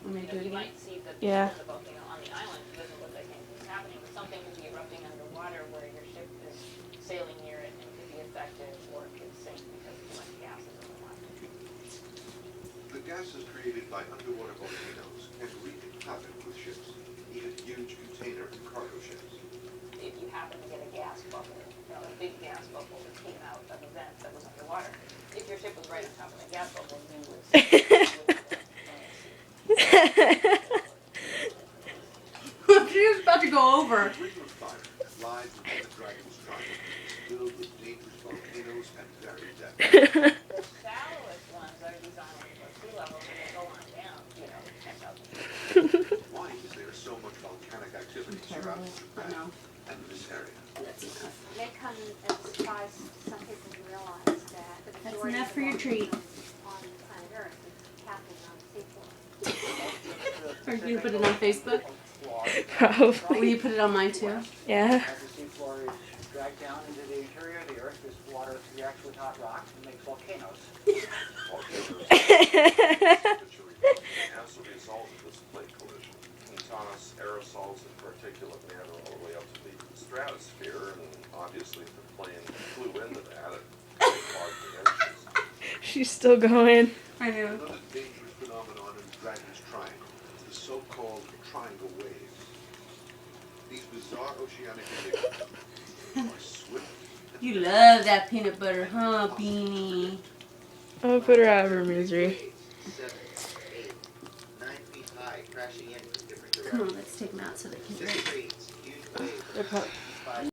Want me to do it You again? might see that Yeah. the volcano on the island doesn't look like anything's happening, but something could be erupting underwater where your ship is sailing near it and could be affected or could sink because too much gas is in the water. The gases created by underwater volcanoes can wreak havoc with ships, even huge container and cargo ships. If you happen to get a gas bubble, a big gas bubble that came out of a vent that was underwater, if your ship was right on top of the gas bubble, you would see She was about to go over. The ring of fire lies within the Dragon's Triangle, filled with dangerous volcanoes at varied depths. The shallowest ones are designed for sea level and they go on down, 10,000 feet. Why is there so much volcanic activity surrounding Japan and this area? That's enough. They come as far as some people realize that the That's majority enough of for your treat. on planet Earth is happening on the seafloor. Are you gonna put it on Facebook? Probably. Will you put it on mine too? Yeah. As the seafloor is dragged down into the interior of the Earth, this water reacts with hot rocks and makes volcanoes. As a result of this plate collision, Montana's aerosols and particulate matter all the way up to the stratosphere, and obviously if the plane flew into that, it clogged the engines. She's still going. I know. Another dangerous phenomenon in the Dragon's Triangle is the so-called triangle waves. These bizarre oceanic enigmas are swift. You love that peanut butter, huh, Beanie? I'll put her out of her misery. 7, 8, 9 feet high, crashing in from different Come on, directions. let's take them out so they can This drink. creates huge waves They're